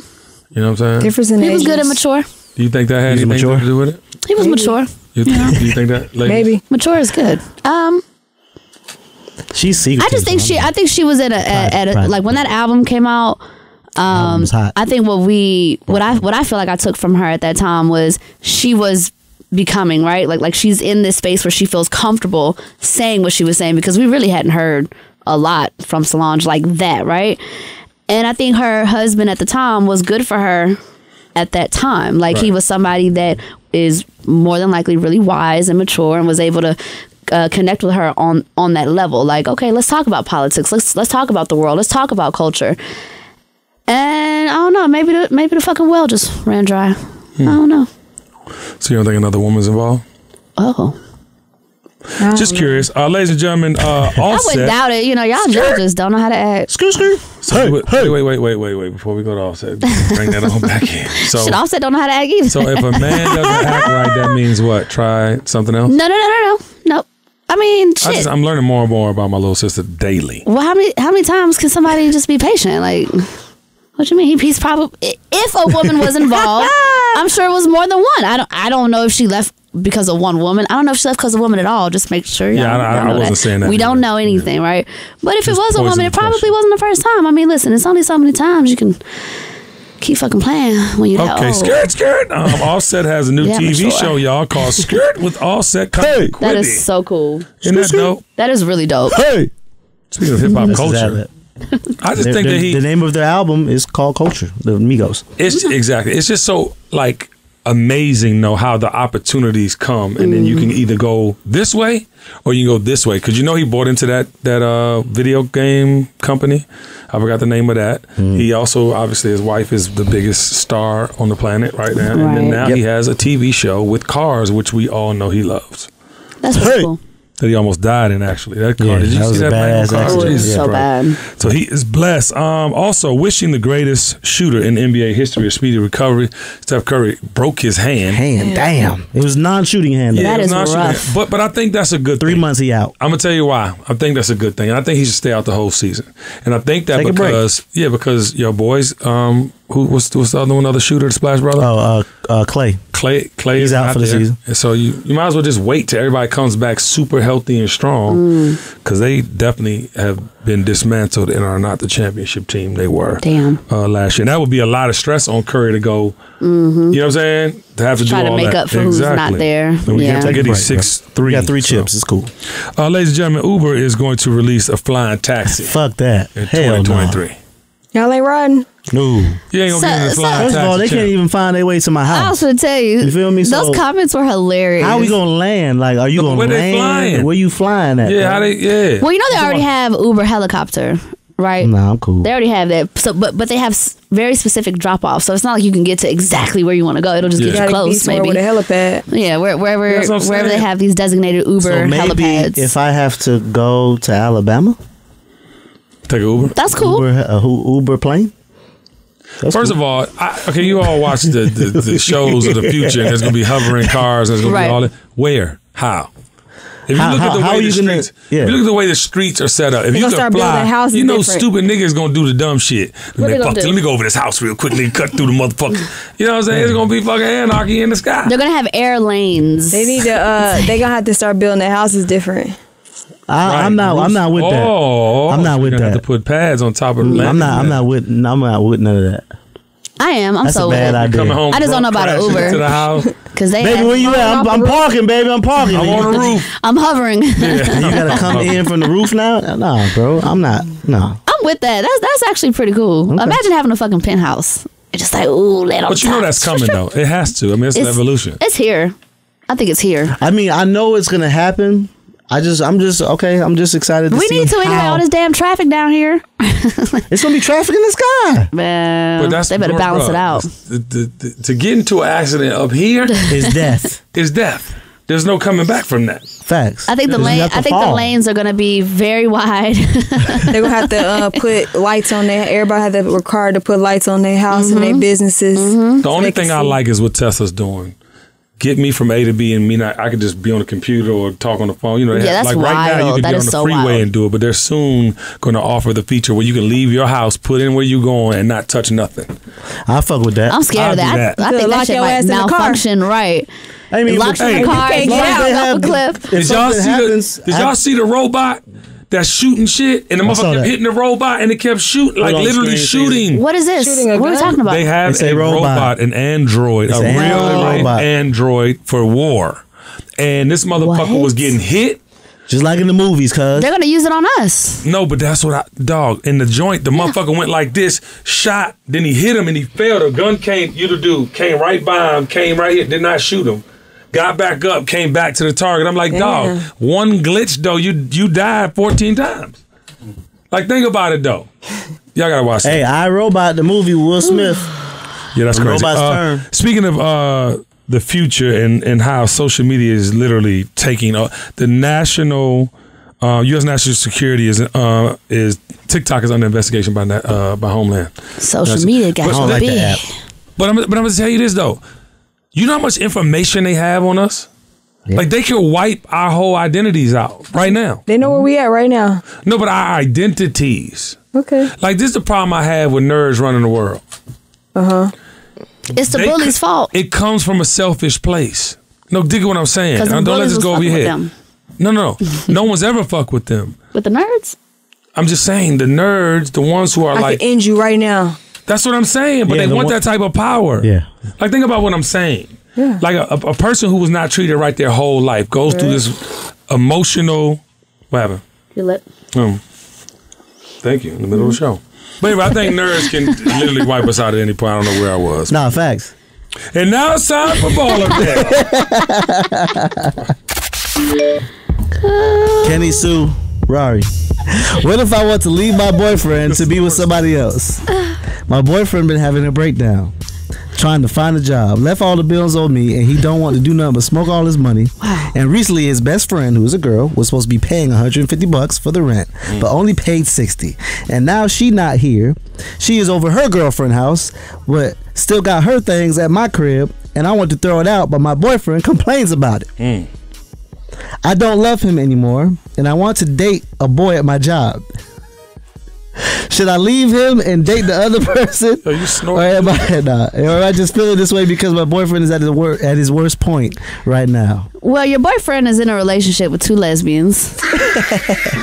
A: You know what I'm saying?
B: Difference in
D: he was good and mature.
A: Do you think that had anything to do with it?
D: He was mature.
A: Do you think that? Ladies?
B: Maybe
D: mature is good.
C: She's secret.
D: I think she was at a like when that album came out. I think what I feel like I took from her at that time was she was becoming, right, like she's in this space where she feels comfortable saying what she was saying, because we really hadn't heard a lot from Solange like that, right? And I think her husband at the time was good for her at that time. Like, he was somebody that is more than likely really wise and mature and was able to connect with her on that level. Like, okay, let's talk about politics. Let's talk about the world. Let's talk about culture. And I don't know, maybe the fucking well just ran dry. I don't know.
A: So you don't think another woman's involved?
D: Oh.
A: Just curious, ladies and gentlemen. Offset.
D: I wouldn't doubt it. You know, y'all judges don't know how to act.
C: Skirt.
A: So, wait. Before we go to Offset, bring that on back in. So,
D: Shit, Offset don't know how to act either.
A: So if a man doesn't act right, that means what? Try something else?
D: No. I mean, shit.
A: I'm learning more and more about my little sister daily.
D: Well, how many times can somebody just be patient? Like, what you mean? He's probably, if a woman was involved, I'm sure it was more than one. I don't know if she left because of one woman. I don't know if she left because of a woman at all. Just make sure.
A: I wasn't saying that.
D: We don't know anything, right? But if it was a woman, it probably wasn't the first time. I mean, listen, it's only so many times you can keep fucking playing when you're that old.
A: Skirt. Offset has a new TV show, y'all, called Skirt with Offset.
C: Hey,
D: that is so cool.
A: Isn't that dope?
D: That is really dope.
C: Hey,
A: speaking of hip hop culture, I just think that
C: the name of their album is called Culture, the Migos.
A: Exactly. It's just so like amazing, how the opportunities come, and then you can either go this way or you can go this way. Because he bought into that video game company. I forgot the name of that. He also, obviously, his wife is the biggest star on the planet right now, and then now he has a TV show with cars, which we all know he loves.
D: That's really cool.
A: That he almost died in, actually. That car. Did you see that badass accident?
D: It was so bad.
A: So he is blessed. Also, wishing the greatest shooter in NBA history a speedy recovery. Steph Curry broke his hand.
C: Damn. It was non-shooting hand.
D: That is rough.
A: But I think that's a good thing.
C: 3 months he out.
A: I'm going to tell you why. I think that's a good thing. And I think he should stay out the whole season. And I think that because your boys, who was the other shooter, the Splash Brother?
C: Clay.
A: Clay
C: He's
A: is
C: out for the season.
A: And so you might as well just wait till everybody comes back super healthy and strong, because they definitely have been dismantled and are not the championship team they were last year. And that would be a lot of stress on Curry to go, you know what I'm saying? To have to
D: try
A: do all
D: to make
A: that.
D: up for who's not there.
A: And we can't get these 6'3".
C: We got 3 chips. It's cool.
A: Ladies and gentlemen, Uber is going to release a flying taxi.
C: Fuck that.
A: In
C: Hell
A: 2023.
C: No.
B: Y'all ain't riding?
C: No.
A: You ain't gonna get a flying taxi.
C: First of all, they can't even find their way to my house.
D: I was going to tell you.
C: You feel me?
D: Those comments were hilarious.
C: How are we going to land? Like, are you going to land?
A: They flying?
C: Where you flying at?
A: Yeah,
D: Well, they already have Uber helicopter, right?
C: Nah, I'm cool.
D: They already have that. So, but they have very specific drop-offs. So it's not like you can get to exactly where you want to go. It'll just get you close, maybe.
B: With a helipad.
D: Yeah, wherever they have these designated Uber
C: so maybe
D: helipads.
C: If I have to go to Alabama,
A: take an Uber.
D: That's cool.
C: Uber plane.
A: First of all, you all watch the shows of the future, and there's going to be hovering cars, and there's going to be all that. Where? How? If you look at the way the streets, if you look at the way the streets are set up, if you could fly, stupid niggas gonna do the dumb shit. Let me go over this house real quick, nigga, cut through the motherfucker. You know what I'm saying? It's gonna be fucking anarchy in the sky.
D: They're gonna have air lanes.
B: They need to. They gonna have to start building their houses different.
C: I'm not with that. I'm not with that.
A: Have to put pads on top of the land.
C: I'm not with none of that.
D: I am. I'm
C: That's
D: so
C: a bad idea.
D: I just don't know about an Uber.
A: To the house.
C: Baby, where you at? I'm parking, baby. I'm parking.
A: I'm on the roof.
D: I'm hovering.
C: Yeah. You gotta come in from the roof now? Nah, bro. I'm not. No.
D: I'm with that. That's actually pretty cool. Okay. Imagine having a fucking penthouse. It's just like, ooh, let on.
A: But you know that's coming though. It has to. I mean, it's an evolution.
D: It's here. I think it's here.
C: I mean, I know it's gonna happen. I'm just excited to see.
D: We need to anyway, all this damn traffic down here.
C: It's gonna be traffic in the sky.
D: Man, but they better balance it out.
A: To get into an accident up here
C: is death.
A: Is death. There's no coming back from that.
C: Facts.
D: I think the lanes are gonna be very wide.
B: They're gonna have to put lights on there. Everybody have to required to put lights on their house and their businesses.
A: The only thing I like is what Tesla's doing. Get me from A to B, and I could just be on the computer or talk on the phone. You know,
D: that's
A: like
D: wild.
A: Right now, you could be on the freeway and do it, but they're soon going to offer the feature where you can leave your house, put in where you're going, and not touch nothing.
C: I fuck with that.
D: I'm scared of that. I think that shit might malfunction. Right.
C: I mean,
D: locks in the car, get out of a cliff.
A: Did y'all see the robot that's shooting shit, and the motherfucker kept hitting the robot, and it kept shooting, like literally shooting.
D: What is this? What are we talking about?
A: They have a robot, an android, a real android for war, and this motherfucker was getting hit
C: Just like in the movies, cuz.
D: They're going to use it on us.
A: No, but that's what in the joint, the motherfucker went like this, shot, then he hit him and he fell. The gun came right by him, came right here, did not shoot him. Got back up, came back to the target. I'm like, dog, one glitch, though, you died 14 times. Like, think about it, though. Y'all gotta watch it.
C: Hey, I, Robot, the movie, Will Smith.
A: Yeah, that's crazy.
C: Robot's turn.
A: Speaking of the future and how social media is literally taking the national U.S. national security is TikTok is under investigation by Homeland.
D: Social media got to be.
A: But I'm gonna tell you this though. You know how much information they have on us? Yeah. Like they can wipe our whole identities out right now.
B: They know where we at right now.
A: No, but our identities.
B: Okay.
A: Like this is the problem I have with nerds running the world.
D: It's the bully's fault.
A: It comes from a selfish place. No, dig what I'm saying. Don't let this go over your head. No. No one's ever fucked with them.
D: With the nerds?
A: I'm just saying the nerds, the ones who are
B: I can end you right now.
A: That's what I'm saying. But they want that type of power.
C: Yeah.
A: Like think about what I'm saying. Yeah. Like a person who was not treated right their whole life goes through this emotional. What happened?
D: Your lip.
A: Thank you. In the middle of the show. But anyway, I think nerds can literally wipe us out at any point. I don't know where I was.
C: Nah, facts.
A: And now it's time for Baller Day.
C: Kenny Sue, Rari. What if I want to leave my boyfriend to be with somebody else? My boyfriend been having a breakdown, trying to find a job, left all the bills on me, and he don't want to do nothing but smoke all his money. Wow. And recently his best friend, who is a girl, was supposed to be paying $150 for the rent, but only paid $60. And now she not here. She is over her girlfriend's house, but still got her things at my crib, and I want to throw it out, but my boyfriend complains about it. I don't love him anymore, and I want to date a boy at my job. Should I leave him and date the other person?
A: Are you snorting?
C: Or am I just feeling this way because my boyfriend is at his worst point right now?
D: Well, your boyfriend is in a relationship with 2 lesbians.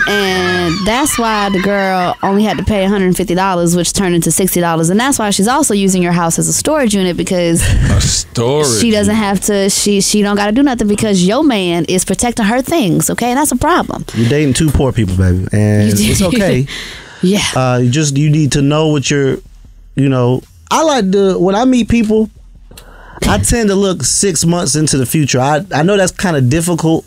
D: And that's why the girl only had to pay $150, which turned into $60. And that's why she's also using your house as a storage unit because she doesn't have to, she don't got to do nothing because your man is protecting her things, okay? And that's a problem.
C: You're dating 2 poor people, baby. And it's okay.
D: Yeah.
C: You need to know what you're, I like when I meet people, I tend to look 6 months into the future. I know that's kind of difficult,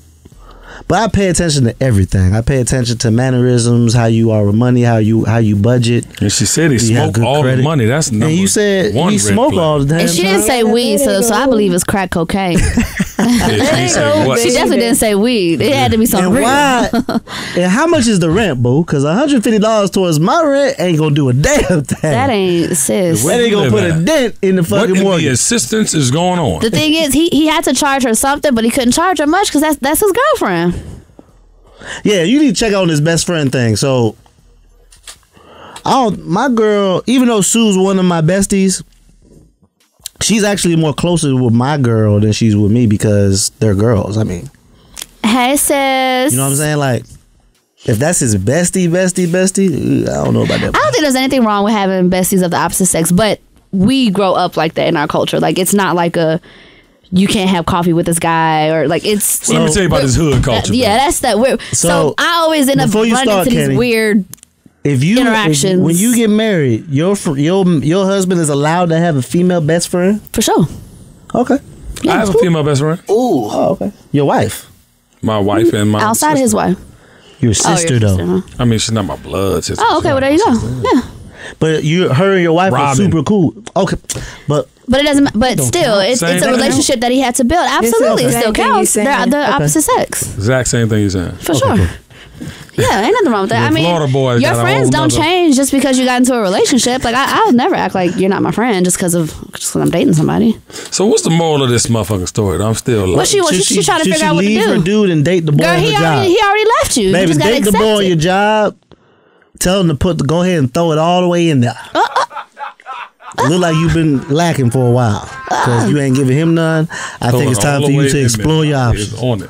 C: but I pay attention to everything. I pay attention to mannerisms, how you are with money, how you budget.
A: And she said he smoked all the money. That's number one. And
C: you said he smoked all the time.
D: And she didn't say weed, so I believe it's crack cocaine. She definitely didn't say weed. It had to be something real.
C: And how much is the rent, boo? Because $150 towards my rent ain't gonna do a damn thing.
D: That ain't, sis.
C: That ain't gonna put a dent in the fucking mortgage.
A: The assistance is going on.
D: The thing is, he had to charge her something, but he couldn't charge her much because that's his girlfriend.
C: Yeah, you need to check out his best friend thing. So, my girl, even though Sue's one of my besties, she's actually more closer with my girl than she's with me because they're girls. I mean,
D: hey sis,
C: you know what I'm saying? Like, if that's his bestie, I don't know about that.
D: I don't think there's anything wrong with having besties of the opposite sex, but we grow up like that in our culture. Like, it's not like you can't have coffee with this guy or like it's.
A: Let me tell you about this hood culture.
D: That's that weird. So I always end up running into these weird. Interactions.
C: When you get married, your husband is allowed to have a female best friend?
D: For sure.
C: Okay.
A: Yeah, I have a female best friend.
C: Ooh. Oh, okay. Your wife?
A: My wife and my
D: outside
A: sister.
D: his wife.
C: Your sister, though.
D: Huh?
A: I mean, she's not my blood sister.
D: Oh, okay. Well, there you go. Yeah.
C: But her and your wife are super cool. Okay. But
D: it doesn't. But still, it's a relationship that he had to build. Absolutely, it still counts. They're the opposite sex.
A: Exact same thing you're saying.
D: For sure. Yeah, ain't nothing wrong with that. I mean, your friends don't change just because you got into a relationship. Like I'll never act like you're not my friend just because I'm dating somebody.
A: So what's the moral of this motherfucking story? I'm still like,
D: she trying to figure out what to do.
C: Leave her dude and date the boy on your job.
D: He already left you.
C: Baby,
D: you just
C: date the boy on your job. Tell him to go ahead and throw it all the way in there. Look like you've been lacking for a while because you ain't giving him none. I think it's time for you to explore your options.
A: On it.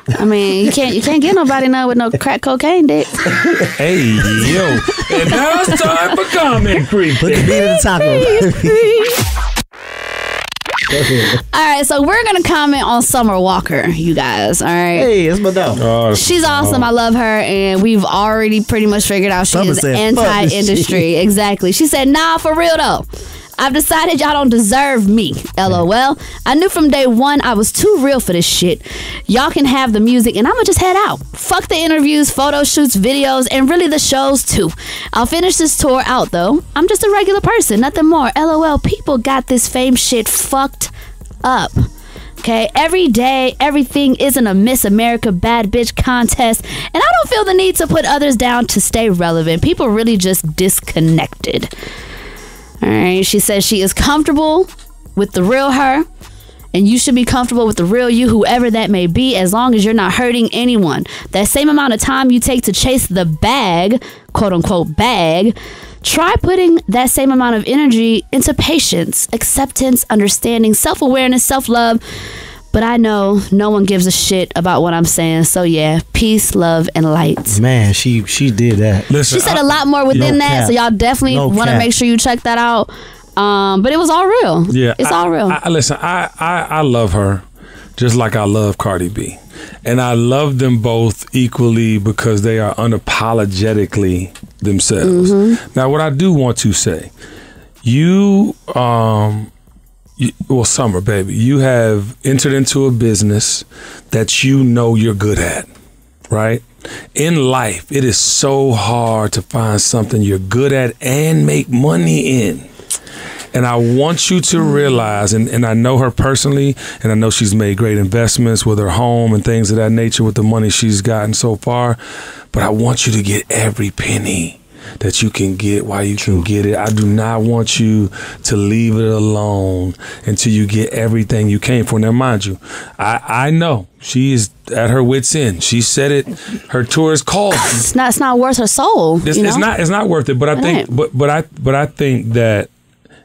D: I mean, you can't get nobody none with no crack cocaine dick.
A: Hey, yo. And now it's time for Comment Creep.
C: Put the beat in the taco.
D: right, so we're gonna comment on Summer Walker, you guys. All right.
C: Hey, it's my dog.
D: She's awesome. I love her, and we've already pretty much figured out she is anti-industry. Exactly. She said, "Nah, for real though. I've decided y'all don't deserve me. LOL. I knew from day one I was too real for this shit. Y'all can have the music and I'ma just head out. Fuck the interviews, photo shoots, videos, and really the shows too. I'll finish this tour out though. I'm just a regular person, nothing more. LOL. People got this fame shit fucked up. Okay, every day, everything isn't a Miss America Bad Bitch contest, and I don't feel the need to put others down to stay relevant. People really just disconnected." All right, she says she is comfortable with the real her, and you should be comfortable with the real you, whoever that may be, as long as you're not hurting anyone. That same amount of time you take to chase the bag, quote unquote bag, try putting that same amount of energy into patience, acceptance, understanding, self-awareness, self-love. But I know no one gives a shit about what I'm saying. So yeah, peace, love, and light.
C: Man, she did that.
D: Listen, she said a lot more within that. So y'all definitely want to make sure you check that out. But it was all real. Yeah, it's all real.
A: Listen, I love her just like I love Cardi B. And I love them both equally because they are unapologetically themselves. Now, what I do want to say, well, Summer, baby, you have entered into a business that you know you're good at, right? In life, it is so hard to find something you're good at and make money in. And I want you to realize, and I know her personally, and I know she's made great investments with her home and things of that nature with the money she's gotten so far, but I want you to get every penny that you can get while you can get it. I do not want you to leave it alone until you get everything you came for. Now, mind you, I know she is at her wit's end. She said it. Her tour is called.
D: It's not worth her soul.
A: It's not worth it. But I think, but I think that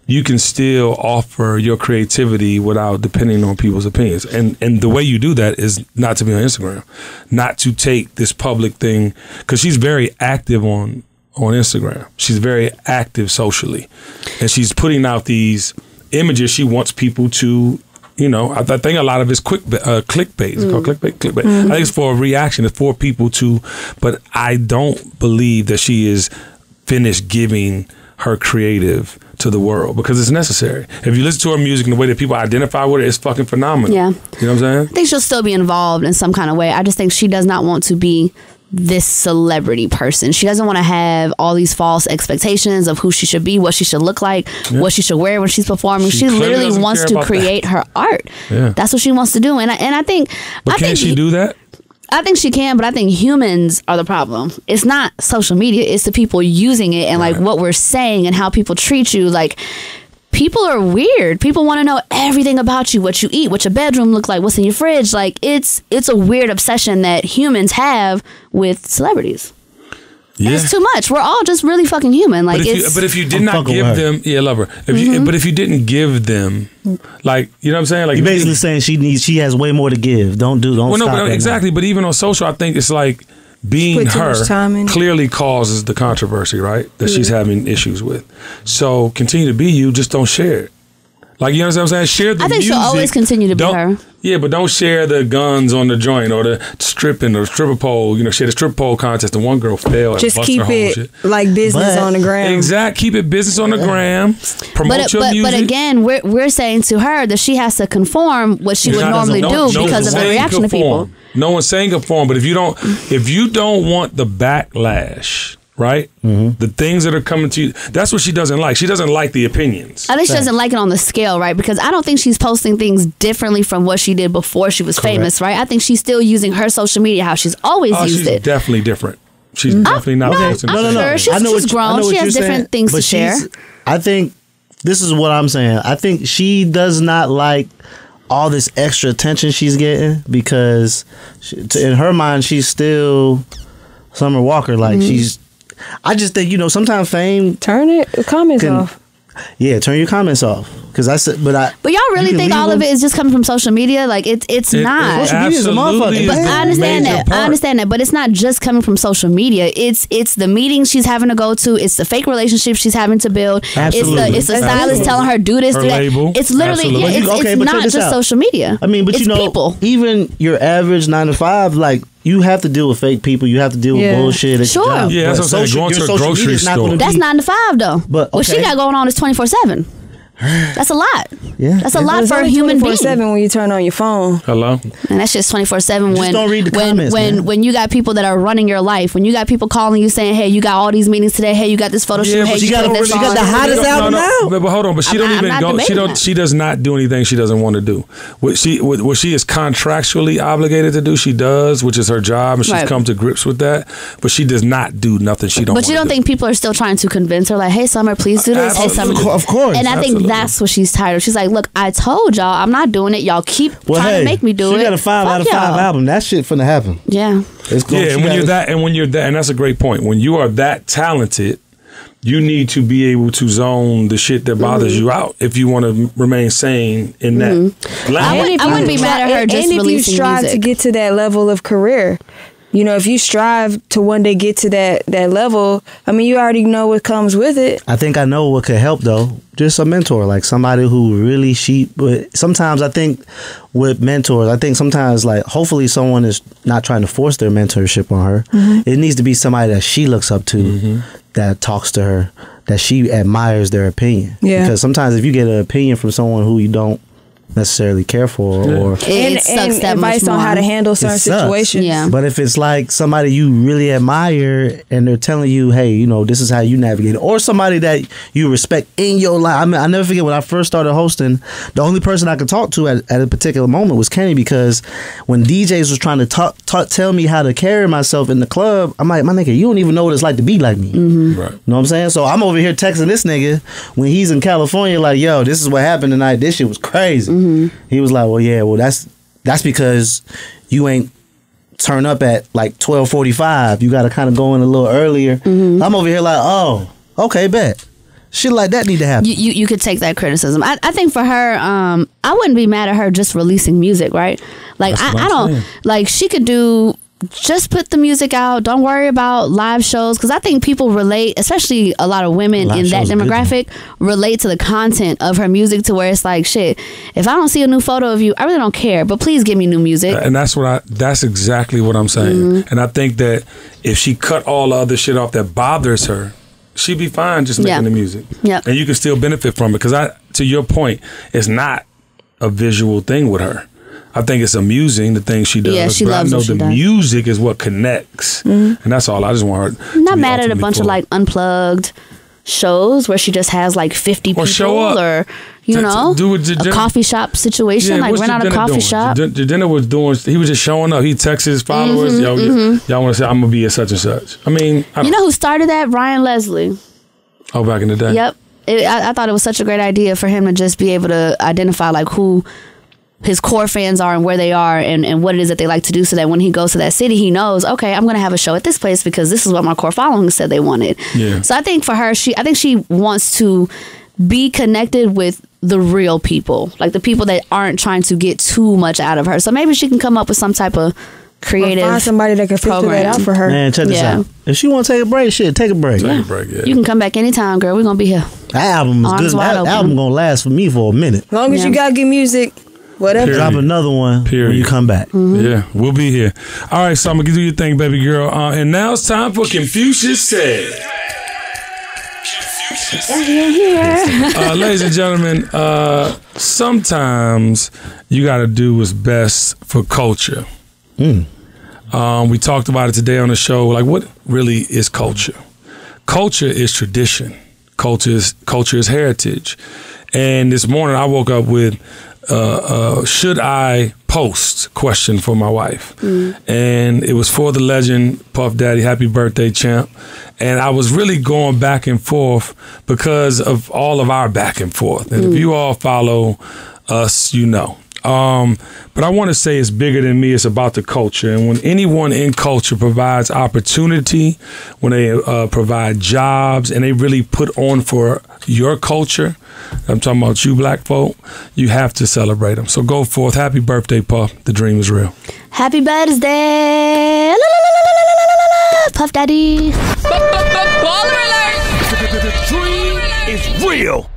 A: you can still offer your creativity without depending on people's opinions. And the way you do that is not to be on Instagram, not to take this public thing, because she's very active on Instagram. She's very active socially, and she's putting out these images she wants people to, I think a lot of it's clickbait. It's called clickbait. I think it's for a reaction. It's for people to, but I don't believe that she is finished giving her creative to the world because it's necessary. If you listen to her music and the way that people identify with it, it's fucking phenomenal.
D: Yeah.
A: You know what I'm saying?
D: I think she'll still be involved in some kind of way. I just think she does not want to be this celebrity person. She doesn't want to have all these false expectations of who she should be, what she should look like, what she should wear when she's performing. She literally wants to create her art. Yeah. That's what she wants to do. And I think...
A: But can she do that?
D: I think she can, but I think humans are the problem. It's not social media. It's the people using it and like what we're saying and how people treat you. Like, people are weird. People want to know everything about you, what you eat, what your bedroom look like, what's in your fridge. Like, it's a weird obsession that humans have with celebrities. Yeah. It's too much. We're all just really fucking human. Like,
A: but if you did not give them, love her. But if you didn't give them, like, you know what I'm saying? Like,
C: you're basically saying she has way more to give. Don't stop that
A: exactly.
C: Now.
A: But even on social, I think it's like being her clearly causes the controversy, right? That she's having issues with. So continue to be you. Just don't share it. Like, you know what I'm saying? Share the music.
D: I think she'll always continue to be her.
A: Yeah, but don't share the guns on the joint or the stripping or the stripper pole. Share the stripper pole contest. The one girl failed.
B: Just keep it like business on the gram.
A: Exactly. Keep it business on the gram. Promote your music.
D: But again, we're saying to her that she has to conform what she would normally do because of the reaction of people.
A: No one's saying conform, but if you don't want the backlash, right? The things that are coming to you, that's what she doesn't like. She doesn't like the opinions.
D: I think she doesn't like it on the scale, right? Because I don't think she's posting things differently from what she did before she was famous, right? I think she's still using her social media how she's always used it.
A: She's definitely different. She's definitely not posting.
D: No. She's grown. She has different things to share.
C: I think this is what I'm saying. I think she does not like all this extra attention she's getting because in her mind, she's still Summer Walker. Like, I just think, sometimes fame...
B: Turn it comments off.
C: Yeah, turn your comments off. Because I said, but
D: y'all really think all of it is just coming from social media? Like it's not.
C: Social media is a motherfucker.
D: But I understand that. I understand that. But it's not just coming from social media. It's the meetings she's having to go to. It's the fake relationships she's having to build.
C: Absolutely.
D: It's the stylist telling her do this, do that. It's literally it's not just social media.
C: I mean, but
D: it's people.
C: Even your average 9 to 5, like. You have to deal with fake people. You have to deal with bullshit.
D: Sure.
A: Yeah, that's what I'm saying. Going to a grocery store.
D: That's 9 to 5 though. But what she got going on is 24/7. That's a lot.
C: Yeah,
D: that's a lot for a human being.
B: 24/7 when you turn on your phone.
A: Hello.
D: And that's just 24/7 when
C: don't read the comments,
D: when you got people that are running your life. When you got people calling you saying, "Hey, you got all these meetings today. Hey, you got this photo shoot. Hey,
C: she got the hottest album now."
A: But hold on. But she don't even go. She does not do anything she doesn't want to do. What she is contractually obligated to do, she does, which is her job, and she's come to grips with that. But she does not do nothing she don't.
D: But you don't think people are still trying to convince her, like, "Hey, Summer, please do this." Hey, Summer,
C: of course.
D: And I think that's what she's tired of. She's like, "Look, I told y'all I'm not doing it. Y'all keep trying to make me do it."
C: She got a 5 out of 5 album. That shit finna happen.
D: Yeah.
A: And when you're that, and that's a great point. When you are that talented, you need to be able to zone the shit that bothers you out if you want to remain sane in that lane.
D: I wouldn't be mad at her just releasing music. And if you strive
B: to get to that level of career, you know, if you strive to one day get to that level, I mean, you already know what comes with it.
C: I think I know what could help, though. Just a mentor, like somebody who really But sometimes I think with mentors, I think sometimes, like, hopefully someone is not trying to force their mentorship on her. It needs to be somebody that she looks up to, that talks to her, that she admires their opinion. Yeah. Because sometimes if you get an opinion from someone who you don't necessarily care for, or
D: it sucks that
B: advice on how to handle certain situations.
D: Yeah.
C: But if it's like somebody you really admire and they're telling you, hey, you know, this is how you navigate it, or somebody that you respect in your life. I mean, I never forget when I first started hosting, the only person I could talk to at a particular moment was Kenny, because when DJs was trying to tell me how to carry myself in the club, I'm like, my nigga, you don't even know what it's like to be like me. Right. You know what I'm saying? So I'm over here texting this nigga when he's in California, like, yo, this is what happened tonight. This shit was crazy. He was like, well, that's because you ain't turn up at like 12:45. You got to kind of go in a little earlier. I'm over here like, oh, okay, bet. Shit like that need to happen.
D: You could take that criticism. I think for her, I wouldn't be mad at her just releasing music, right? Like, I don't, like, she could do, just put the music out. Don't worry about live shows, because I think people relate, especially a lot of women in that demographic, relate to the content of her music, to where it's like, shit, if I don't see a new photo of you, I really don't care, but please give me new music.
A: And that's exactly what I'm saying. And I think that if she cut all the other shit off that bothers her, she'd be fine just making the music. And you can still benefit from it, because to your point, it's not a visual thing with her. I think it's amusing, the things she does.
D: Yeah, she loves what she does.
A: The music is what connects. And that's all. I just want her
D: I'm not mad at a bunch of like unplugged shows where she just has like 50 people, or you know, a coffee shop situation, like rent out a coffee shop.
A: Jadena was doing, he was just showing up. He texted his followers, y'all want to say, I'm going to be at such and such. I mean,
D: you know who started that? Ryan Leslie.
A: Oh, back in the day?
D: Yep. I thought it was such a great idea for him to just be able to identify like who his core fans are and where they are, and what it is that they like to do, so that when he goes to that city, he knows, okay, I'm going to have a show at this place because this is what my core following said they wanted. Yeah. So I think for her, I think she wants to be connected with the real people, like the people that aren't trying to get too much out of her. So maybe she can come up with some type of creative,
B: find somebody that can filter that out for her.
C: Man, check this out. If she want to take a break, take a break.
A: Take a break, yeah.
D: You can come back anytime, girl. We're going to be here.
C: That album is good. That album going to last for me for a minute.
B: As long as you got good music, whatever.
C: Drop another one when you come back.
A: Yeah, we'll be here. All right, so I'm going to do your thing, baby girl. And now it's time for Confucius Said. Ladies and gentlemen, sometimes you got to do what's best for culture. We talked about it today on the show. Like, what really is culture? Culture is tradition. Culture is heritage. And this morning I woke up with should I post question for my wife, and it was for the legend Puff Daddy. Happy birthday, champ. And I was really going back and forth because of all of our back and forth. And if you all follow us, you know. But I want to say it's bigger than me. It's about the culture. And when anyone in culture provides opportunity, when they provide jobs and they really put on for your culture, I'm talking about you black folk, you have to celebrate them. So go forth. Happy birthday, Puff. The dream is real.
D: Happy birthday, Puff Daddy.
F: Baller alert! The dream is real.